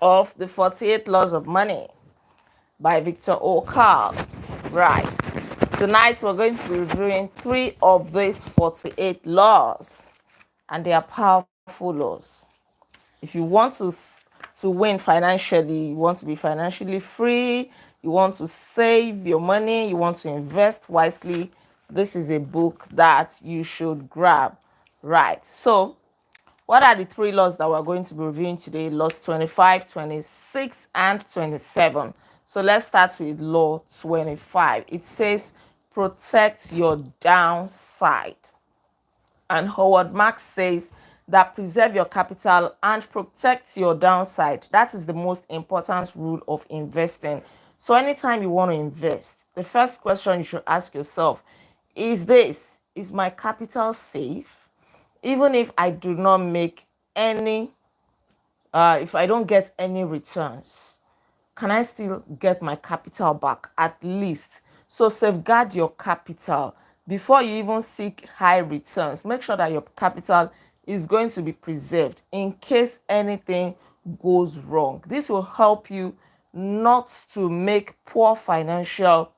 of the 48 Laws of Money by Victor O. Carl. Right. Tonight we're going to be reviewing 3 of these 48 laws, and they are powerful laws. If you want to win financially, you want to be financially free, you want to save your money, you want to invest wisely, this is a book that you should grab. Right. So, what are the 3 laws that we're going to be reviewing today? Laws 25, 26, and 27. So let's start with law 25. It says, protect your downside. And Howard Marks says that preserve your capital and protect your downside. That is the most important rule of investing. So anytime you want to invest, the first question you should ask yourself is this: is my capital safe? Even if I do not make any, if I don't get any returns, can I still get my capital back at least? So safeguard your capital before you even seek high returns. Make sure that your capital is going to be preserved in case anything goes wrong. This will help you not to make poor financial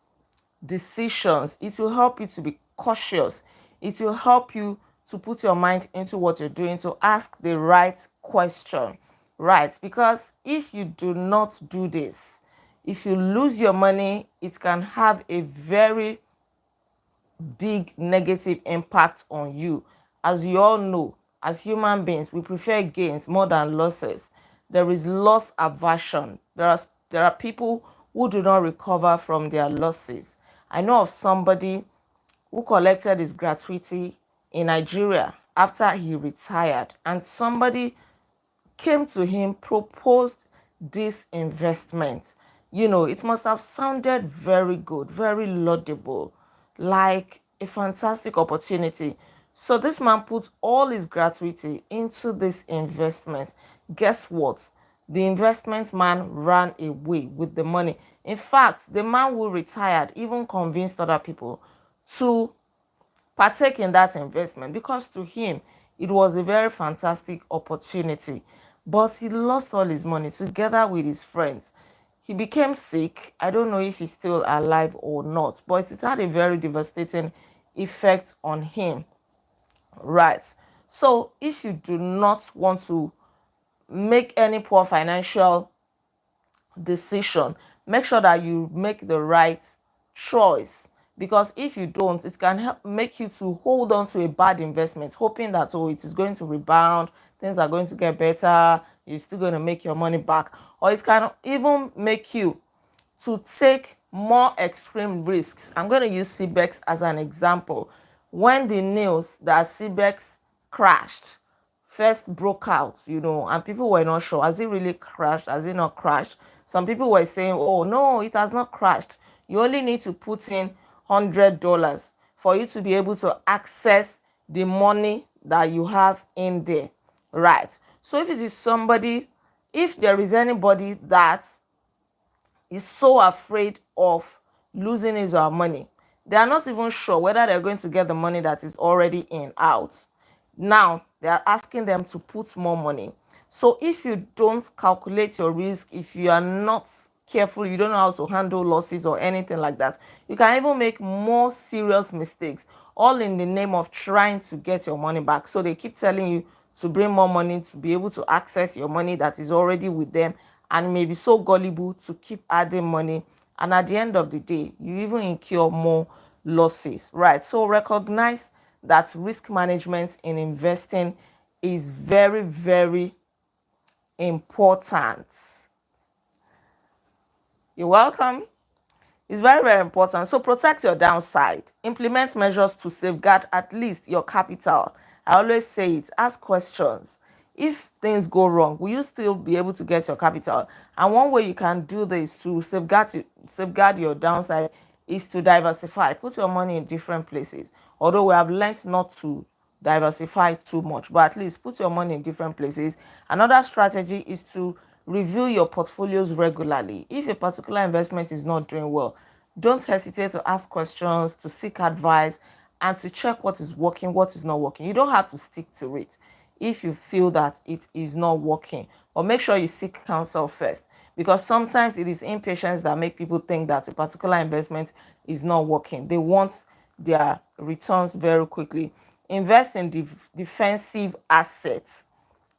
decisions. It will help you to be cautious. It will help you to put your mind into what you're doing, to ask the right question. Right? Because if you do not do this, if you lose your money, it can have a very big negative impact on you. As you all know, as human beings, we prefer gains more than losses. There is loss aversion. There are people who do not recover from their losses. I know of somebody who collected his gratuity in Nigeria after he retired, and somebody came to him, proposed this investment. It must have sounded very good, very laudable, like a fantastic opportunity. So this man put all his gratuity into this investment. Guess what? The investment man ran away with the money. In fact, the man who retired even convinced other people to partake in that investment because to him it was a very fantastic opportunity. But he lost all his money together with his friends. He became sick. I don't know if he's still alive or not, but it had a very devastating effect on him. Right. So if you do not want to make any poor financial decision, make sure that you make the right choice, because if you don't, it can help make you to hold on to a bad investment hoping that, oh, it is going to rebound, things are going to get better, you're still going to make your money back. Or it can even make you to take more extreme risks. I'm going to use CBEX as an example. When the news that CBEX crashed first broke out, and people were not sure, has it really crashed, has it not crashed? Some people were saying, oh no, it has not crashed. You only need to put in $100 for you to be able to access the money that you have in there. Right. So if there is anybody that is so afraid of losing his or her money, they are not even sure whether they're going to get the money that is already in out. Now they are asking them to put more money. So if you don't calculate your risk, if you are not careful, you don't know how to handle losses or anything like that, you can even make more serious mistakes, all in the name of trying to get your money back. So they keep telling you to bring more money to be able to access your money that is already with them, and may be so gullible to keep adding money, and at the end of the day you even incur more losses. Right. So recognize that risk management in investing is very, very important. You're welcome. It's very, very important. So protect your downside. Implement measures to safeguard at least your capital. I always say it. Ask questions. If things go wrong, will you still be able to get your capital? And one way you can do this to safeguard your downside is to diversify. Put your money in different places. Although we have learned not to diversify too much, but at least put your money in different places. Another strategy is to review your portfolios regularly. If a particular investment is not doing well, don't hesitate to ask questions, to seek advice, and to check what is working, what is not working. You don't have to stick to it. if you feel that it is not working. But make sure you seek counsel first, because sometimes it is impatience that make people think that a particular investment is not working. They want their returns very quickly. Invest in defensive assets.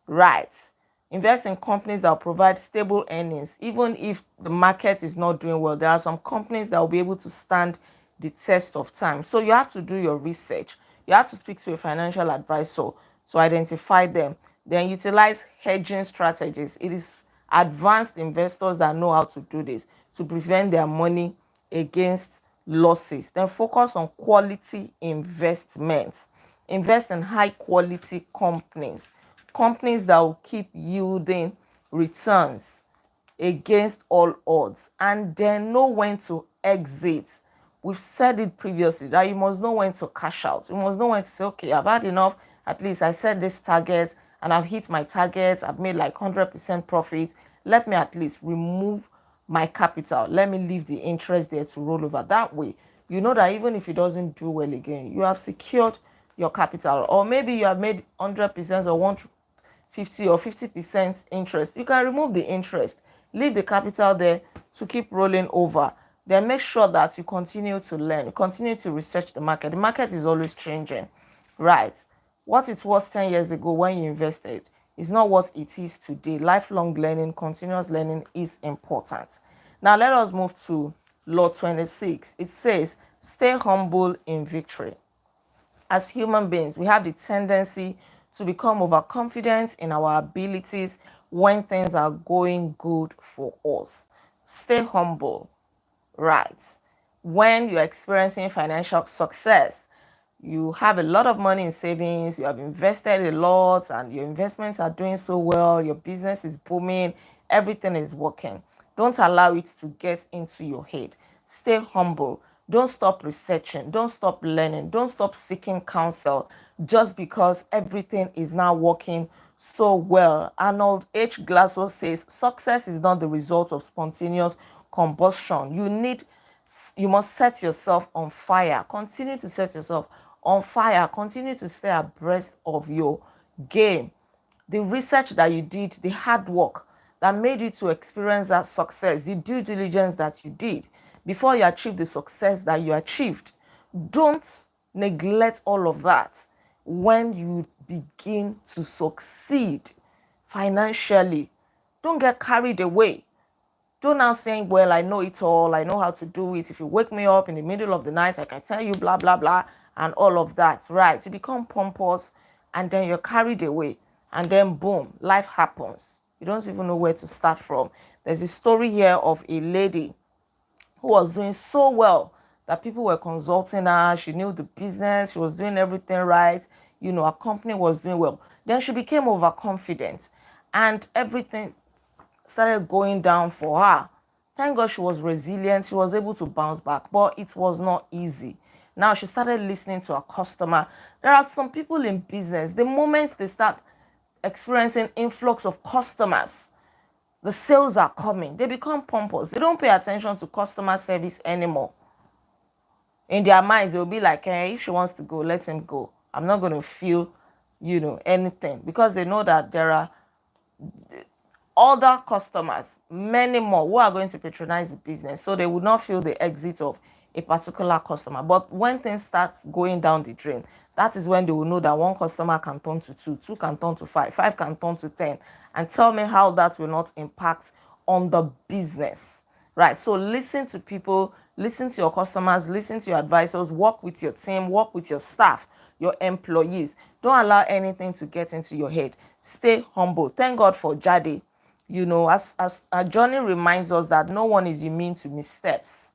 Right. Invest in companies that will provide stable earnings. Even if the market is not doing well, there are some companies that will be able to stand the test of time. So you have to do your research. You have to speak to a financial advisor to identify them. Then utilize hedging strategies. It is advanced investors that know how to do this to prevent their money against losses. Then focus on quality investments. Invest in high quality companies that will keep yielding returns against all odds, and then know when to exit. We've said it previously that you must know when to cash out. You must know when to say, okay, I've had enough. At least I set this target and I've hit my target. I've made like 100% profit. Let me at least remove my capital. Let me leave the interest there to roll over. That way, you know that even if it doesn't do well again, you have secured your capital. Or maybe you have made 100% or 150 or 50% interest. You can remove the interest, leave the capital there to keep rolling over. Then make sure that you continue to learn, continue to research the market. The market is always changing, right? What it was 10 years ago when you invested is not what it is today. Lifelong learning, continuous learning is important. Now let us move to Law 26. It says, stay humble in victory. As human beings, we have the tendency to become overconfident in our abilities when things are going good for us. Stay humble, right? When you're experiencing financial success, you have a lot of money in savings, you have invested a lot, and your investments are doing so well, your business is booming, everything is working. Don't allow it to get into your head. Stay humble. Don't stop researching. Don't stop learning. Don't stop seeking counsel just because everything is now working so well. Arnold H. Glasgow says, success is not the result of spontaneous combustion. You must set yourself on fire. Continue to set yourself on fire. Continue to stay abreast of your game. The research that you did, the hard work that made you to experience that success, the due diligence that you did before you achieve the success that you achieved. Don't neglect all of that when you begin to succeed financially. Don't get carried away. Don't now saying, well, I know it all. I know how to do it. If you wake me up in the middle of the night, I can tell you blah, blah, blah, and all of that, right? You become pompous and then you're carried away. And then boom, life happens. You don't even know where to start from. There's a story here of a lady who was doing so well that people were consulting her. She knew the business. She was doing everything right. Her company was doing well. Then she became overconfident and everything started going down for her. Thank God she was resilient. She was able to bounce back, but it was not easy. Now she started listening to her customer. There are some people in business, the moment they start experiencing influx of customers, the sales are coming, they become pompous. They don't pay attention to customer service anymore. In their minds, they'll be like, hey, if she wants to go, let him go. I'm not going to feel, anything, because they know that there are other customers, many more, who are going to patronize the business, so they would not feel the exit of a particular customer. But when things start going down the drain, that is when they will know that one customer can turn to two, two can turn to five, five can turn to 10, and tell me how that will not impact on the business, right? So listen to people, listen to your customers, listen to your advisors, work with your team, work with your staff, your employees. Don't allow anything to get into your head. Stay humble. Thank God for Jade. As our journey reminds us that no one is immune to missteps,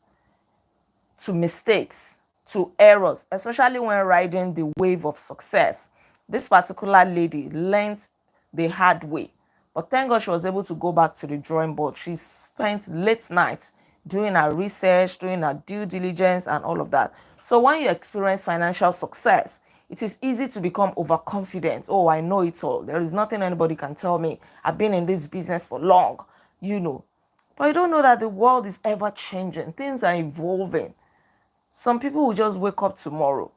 to errors, especially when riding the wave of success. This particular lady learned the hard way, but thank God she was able to go back to the drawing board. She spent late nights doing her research, doing her due diligence, and all of that. So when you experience financial success, it is easy to become overconfident. Oh, I know it all. There is nothing anybody can tell me. I've been in this business for long, But you don't know that the world is ever changing. Things are evolving. Some people will just wake up tomorrow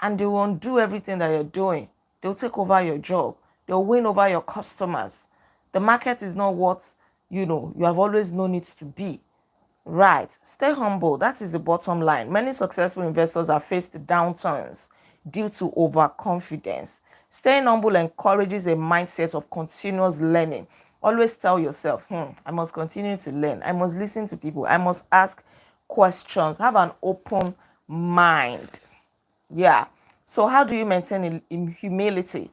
and they won't do everything that you're doing. They'll take over your job. You'll win over your customers. The market is not what, you have always known it to be. Right. Stay humble. That is the bottom line. Many successful investors have faced downturns due to overconfidence. Staying humble encourages a mindset of continuous learning. Always tell yourself, I must continue to learn. I must listen to people. I must ask questions. Have an open mind. Yeah. So how do you maintain humility?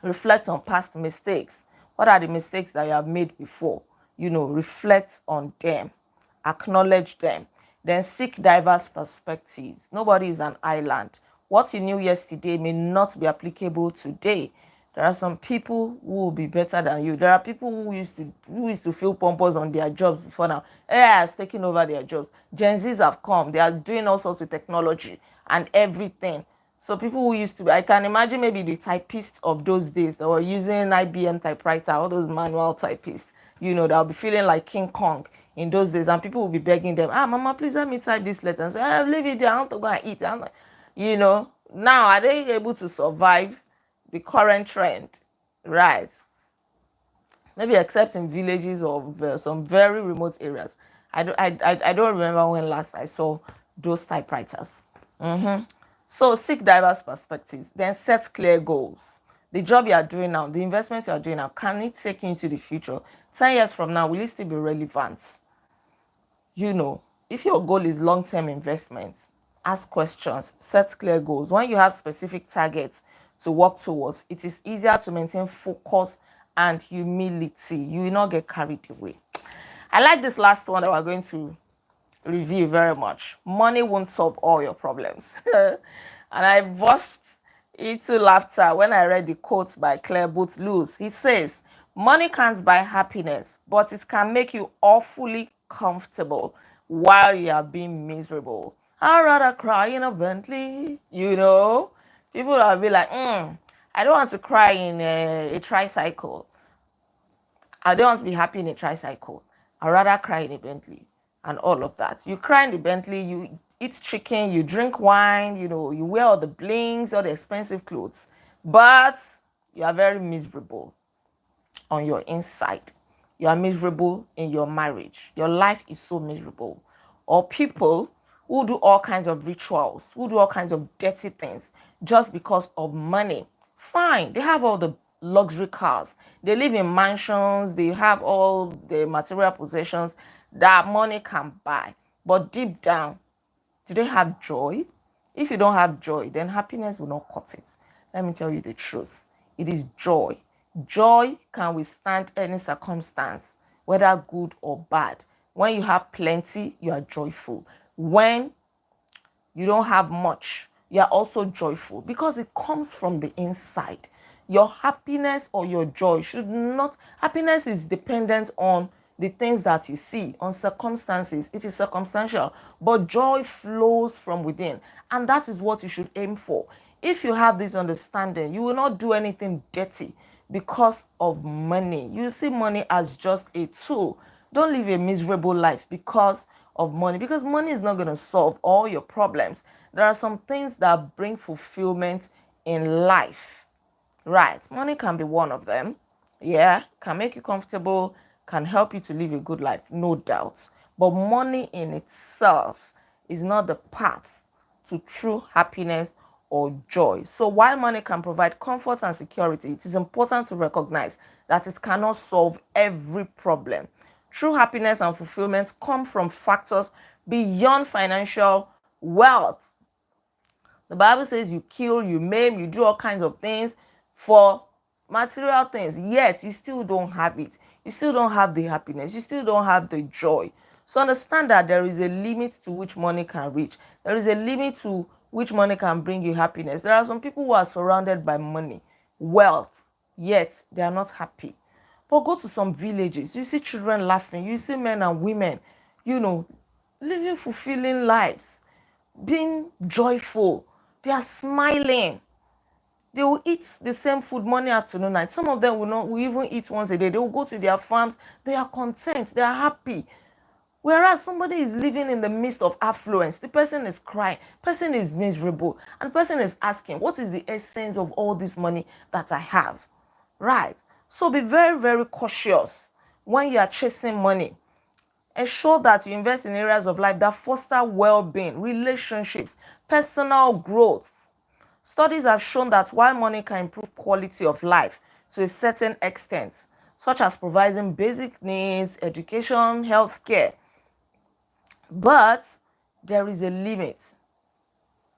Reflect on past mistakes. What are the mistakes that you have made before? Reflect on them, acknowledge them, then seek diverse perspectives. Nobody is an island. What you knew yesterday may not be applicable today. There are some people who will be better than you. There are people who used to feel pompous on their jobs before now. AI has taken over their jobs. Gen Zs have come. They are doing all sorts of technology and everything. So people who used to, I can imagine maybe the typists of those days that were using IBM typewriter, all those manual typists, they'll be feeling like King Kong in those days, and people will be begging them, Mama, please let me type this letter. And say, leave it there, I want to go and eat. Now are they able to survive the current trend? Right. Maybe except in villages or some very remote areas. I don't remember when last I saw those typewriters. So seek diverse perspectives, then set clear goals. The job you are doing now, the investments you are doing now, can it take you into the future? 10 years from now, will it still be relevant? If your goal is long-term investments, ask questions, set clear goals. When you have specific targets to work towards, it is easier to maintain focus and humility. You will not get carried away. I like this last one that we're going to review very much. Money won't solve all your problems. And I burst into laughter when I read the quote by Claire Booth Lewis. He says, money can't buy happiness, but it can make you awfully comfortable while you are being miserable. I'd rather cry in a Bentley. People will be like, I don't want to cry in a tricycle. I don't want to be happy in a tricycle. I'd rather cry in a Bentley and all of that. You cry in the Bentley, you eat chicken, you drink wine, you wear all the blings, all the expensive clothes, but you are very miserable on your inside. You are miserable in your marriage. Your life is so miserable. Or people who do all kinds of rituals, who do all kinds of dirty things just because of money. Fine, they have all the luxury cars. They live in mansions. They have all the material possessions that money can buy. But deep down, do they have joy? If you don't have joy, then happiness will not cut it. Let me tell you the truth. It is joy. Joy can withstand any circumstance, whether good or bad. When you have plenty, you are joyful. When you don't have much, you are also joyful because it comes from the inside. Your happiness or your joy should not, happiness is dependent on the things that you see, on circumstances. It is circumstantial, but joy flows from within, and that is what you should aim for. If you have this understanding, you will not do anything dirty because of money. You see money as just a tool. Don't live a miserable life because of money, because money is not going to solve all your problems. There are some things that bring fulfillment in life. Right, money can be one of them. Yeah, can make you comfortable, can help you to live a good life, no doubt. But money in itself is not the path to true happiness or joy. So while money can provide comfort and security, it is important to recognize that it cannot solve every problem. True happiness and fulfillment come from factors beyond financial wealth. The Bible says you kill, you maim, you do all kinds of things for material things, yet you still don't have it. You still don't have the happiness. You still don't have the joy. So understand that there is a limit to which money can reach. There is a limit to which money can bring you happiness. There are some people who are surrounded by money, wealth, yet they are not happy. But go to some villages, you see children laughing, you see men and women, living fulfilling lives, being joyful. They are smiling. They will eat the same food morning, afternoon, night. Some of them will even eat once a day. They will go to their farms. They are content. They are happy. Whereas somebody is living in the midst of affluence, the person is crying, person is miserable, and the person is asking, what is the essence of all this money that I have? Right. So be very, very cautious when you are chasing money. Ensure that you invest in areas of life that foster well-being, relationships, personal growth. Studies have shown that while money can improve quality of life to a certain extent, such as providing basic needs, education, healthcare, but there is a limit.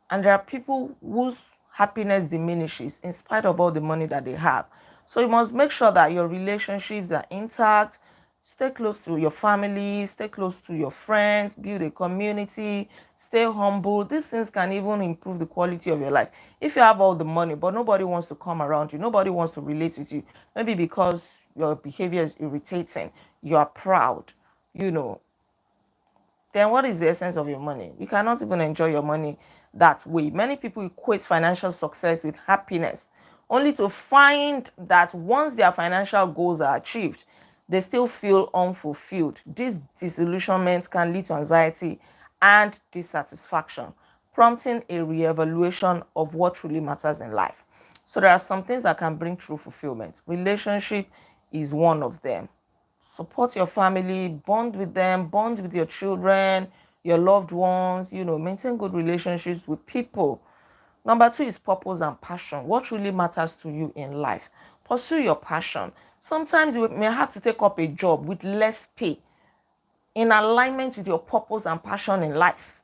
And there are people whose happiness diminishes in spite of all the money that they have. So you must make sure that your relationships are intact. Stay close to your family, stay close to your friends, build a community, stay humble. These things can even improve the quality of your life. If you have all the money, but nobody wants to come around you, nobody wants to relate with you, maybe because your behavior is irritating, you are proud, you know, then what is the essence of your money? You cannot even enjoy your money that way. Many people equate financial success with happiness, only to find that once their financial goals are achieved, they still feel unfulfilled. This disillusionment can lead to anxiety and dissatisfaction, prompting a reevaluation of what truly matters in life. So there are some things that can bring true fulfillment. Relationship is one of them. Support your family, bond with them, bond with your children, your loved ones, maintain good relationships with people. Number two is purpose and passion. What really matters to you in life? Pursue your passion. Sometimes you may have to take up a job with less pay in alignment with your purpose and passion in life.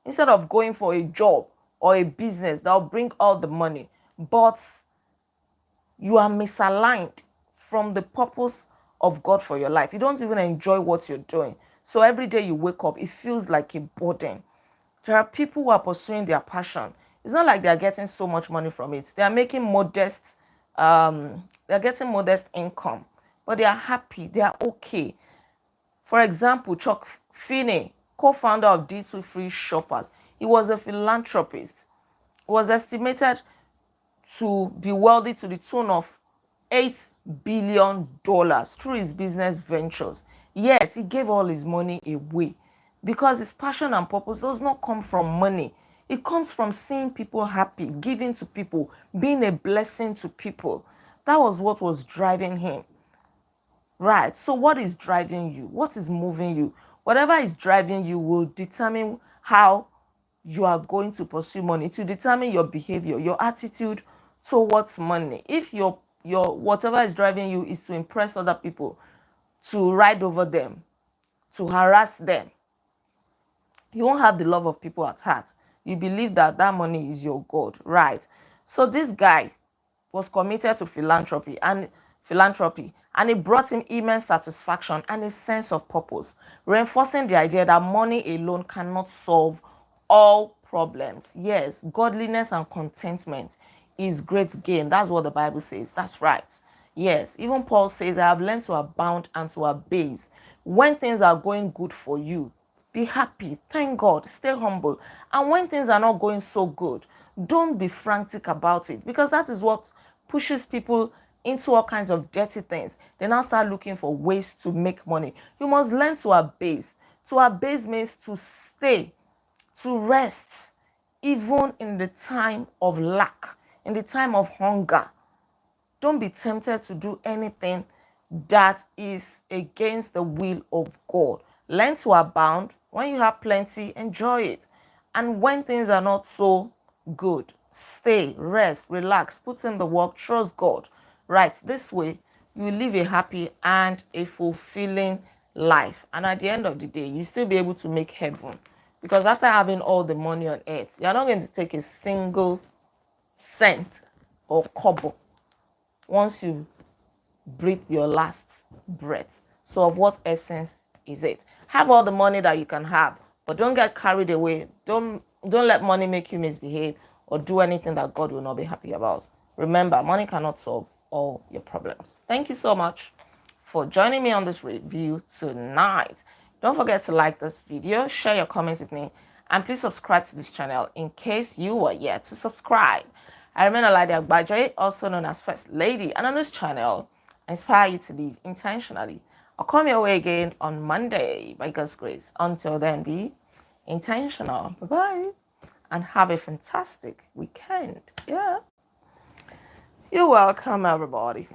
Instead of going for a job or a business that will bring all the money, but you are misaligned from the purpose of God for your life. You don't even enjoy what you're doing. So every day you wake up, it feels like a burden. There are people who are pursuing their passion. It's not like they're getting so much money from it. They are making they're getting modest income, but they are happy. They are okay. For example, Chuck Finney, co-founder of D2 Free Shoppers, he was a philanthropist. He was estimated to be wealthy to the tune of $8 billion through his business ventures. Yet he gave all his money away because his passion and purpose does not come from money. It comes from seeing people happy, giving to people, being a blessing to people. That was what was driving him. Right. So what is driving you? What is moving you? Whatever is driving you will determine how you are going to pursue money, to determine your behavior, your attitude towards money. If your whatever is driving you is to impress other people, to ride over them, to harass them, you won't have the love of people at heart. You believe that that money is your God, right? So this guy was committed to philanthropy, and it brought him immense satisfaction and a sense of purpose, reinforcing the idea that money alone cannot solve all problems. Yes, godliness and contentment is great gain. That's what the Bible says. That's right. Yes, even Paul says, I have learned to abound and to abase. When things are going good for you, be happy, thank God, stay humble. And when things are not going so good, don't be frantic about it, because that is what pushes people into all kinds of dirty things. They now start looking for ways to make money. You must learn to abase. To abase means to stay, to rest, even in the time of lack, in the time of hunger. Don't be tempted to do anything that is against the will of God. Learn to abound. When you have plenty, enjoy it. And when things are not so good, stay, rest, relax, put in the work, trust God. Right, this way, you will live a happy and a fulfilling life. And at the end of the day, you still be able to make heaven. Because after having all the money on earth, you're not going to take a single cent or kobo once you breathe your last breath. So of what essence is it? Have all the money that you can have, but don't get carried away. Don't let money make you misbehave or do anything that God will not be happy about. Remember, money cannot solve all your problems. Thank you so much for joining me on this review tonight. Don't forget to like this video, share your comments with me, and please subscribe to this channel in case you are yet to subscribe. I remain Olade Agbajoye, also known as First Lady, and on this channel, I inspire you to live intentionally. I'll come your way again on Monday by God's grace. Until then, be intentional. Bye-bye. And have a fantastic weekend. Yeah. You're welcome, everybody.